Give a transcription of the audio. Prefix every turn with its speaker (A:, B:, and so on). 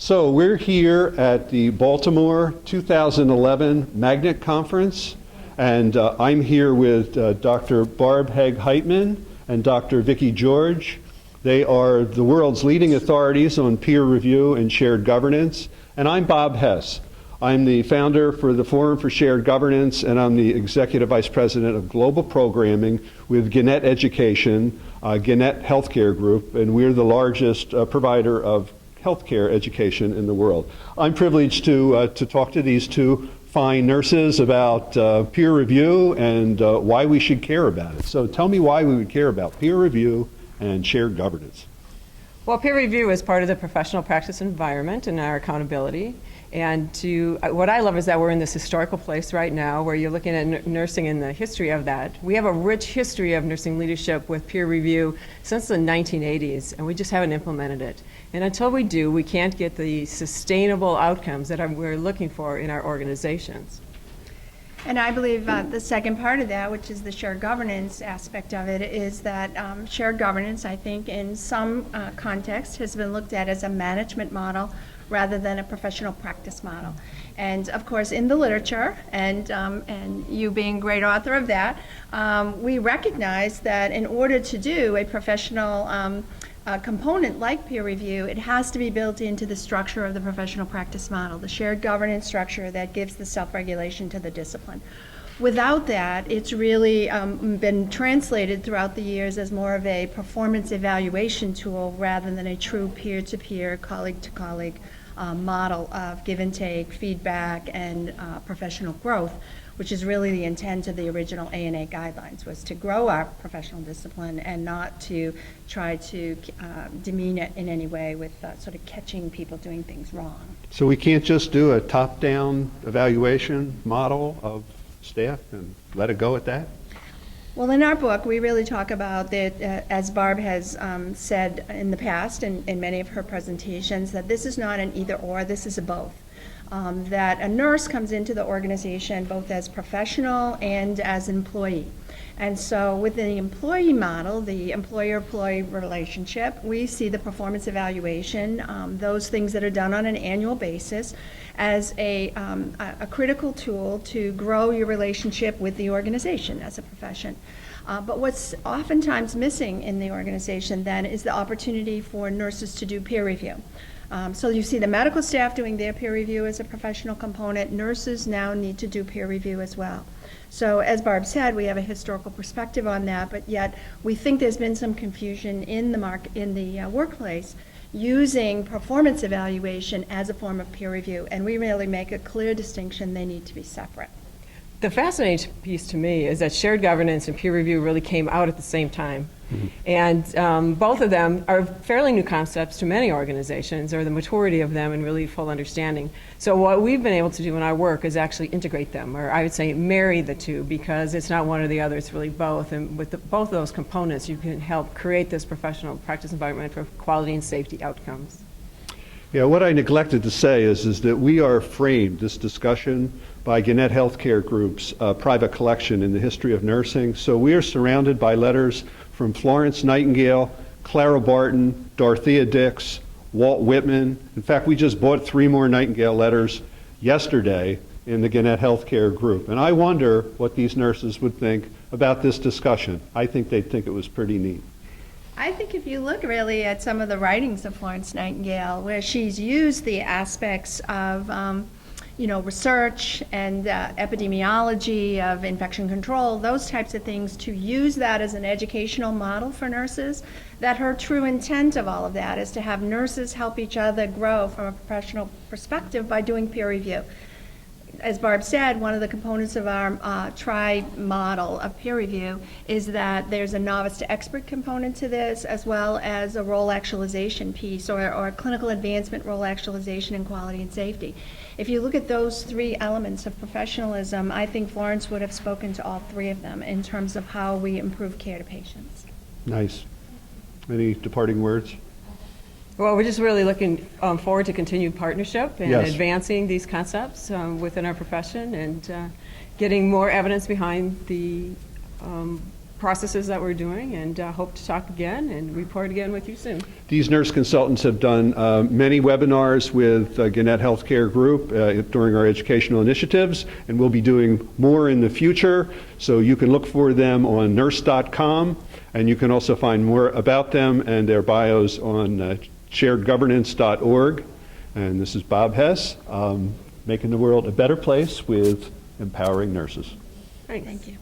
A: So we're here at the Baltimore 2011 Magnet Conference, and I'm here with Dr. Barb Heitman and Dr. Vicki George. They are the world's leading authorities on peer review and shared governance, and I'm Bob Hess. I'm the founder for the Forum for Shared Governance, and I'm the Executive Vice President of Global Programming with Gannett Education, Gannett Healthcare Group, and we're the largest provider of healthcare education in the world. I'm privileged to talk to these two fine nurses about peer review and why we should care about it. So tell me why we would care about peer review and shared governance.
B: Well, peer review is part of the professional practice environment and our accountability. And what I love is that we're in this historical place right now where you're looking at nursing and the history of that. We have a rich history of nursing leadership with peer review since the 1980s, and we just haven't implemented it. And until we do, we can't get the sustainable outcomes that we're looking for in our organizations.
C: And I believe the second part of that, which is the shared governance aspect of it, is that shared governance, I think, in some context, has been looked at as a management model rather than a professional practice model. And of course, in the literature, and you being a great author of that, we recognize that in order to do a professional component like peer review, it has to be built into the structure of the professional practice model, the shared governance structure that gives the self-regulation to the discipline. Without that, it's really been translated throughout the years as more of a performance evaluation tool rather than a true peer-to-peer, colleague-to-colleague model of give and take, feedback, and professional growth, which is really the intent of the original ANA guidelines, was to grow our professional discipline and not to try to demean it in any way with sort of catching people doing things wrong.
A: So we can't just do a top-down evaluation model of staff and let it go at that?
C: Well, in our book, we really talk about that, as Barb has said in the past in many of her presentations, that this is not an either-or, this is a both. That a nurse comes into the organization both as professional and as employee. And so with the employee model, the employer-employee relationship, we see the performance evaluation, those things that are done on an annual basis, as a critical tool to grow your relationship with the organization as a profession. But what's oftentimes missing in the organization then is the opportunity for nurses to do peer review. So you see the medical staff doing their peer review as a professional component. Nurses now need to do peer review as well. So as Barb said, we have a historical perspective on that, but yet we think there's been some confusion in the workplace using performance evaluation as a form of peer review, and we really make a clear distinction. They need to be separate.
B: The fascinating piece to me is that shared governance and peer review really came out at the same time. Mm-hmm. And both of them are fairly new concepts to many organizations, or the maturity of them and really full understanding. So what we've been able to do in our work is actually integrate them, or I would say marry the two, because it's not one or the other, it's really both. And with both of those components, you can help create this professional practice environment for quality and safety outcomes.
A: Yeah, what I neglected to say is that we are framed, this discussion, by Gannett Healthcare Group's private collection in the history of nursing. So we are surrounded by letters from Florence Nightingale, Clara Barton, Dorothea Dix, Walt Whitman. In fact, we just bought 3 more Nightingale letters yesterday in the Gannett Healthcare Group. And I wonder what these nurses would think about this discussion. I think they'd think it was pretty neat.
C: I think if you look really at some of the writings of Florence Nightingale, where she's used the aspects of research and epidemiology of infection control, those types of things, to use that as an educational model for nurses, that her true intent of all of that is to have nurses help each other grow from a professional perspective by doing peer review. As Barb said, one of the components of our TRI model of peer review is that there's a novice to expert component to this, as well as a role actualization piece, or a clinical advancement role actualization in quality and safety. If you look at those 3 elements of professionalism, I think Florence would have spoken to all 3 of them in terms of how we improve care to patients.
A: Nice. Any departing words?
B: Well, we're just really looking forward to continued partnership and
A: Yes.
B: advancing these concepts within our profession, and getting more evidence behind the processes that we're doing, and hope to talk again and report again with you soon.
A: These nurse consultants have done many webinars with Gannett Healthcare Group during our educational initiatives, and we'll be doing more in the future. So you can look for them on nurse.com, and you can also find more about them and their bios on sharedgovernance.org. And this is Bob Hess, making the world a better place with empowering nurses.
B: Thanks.
C: Thank you.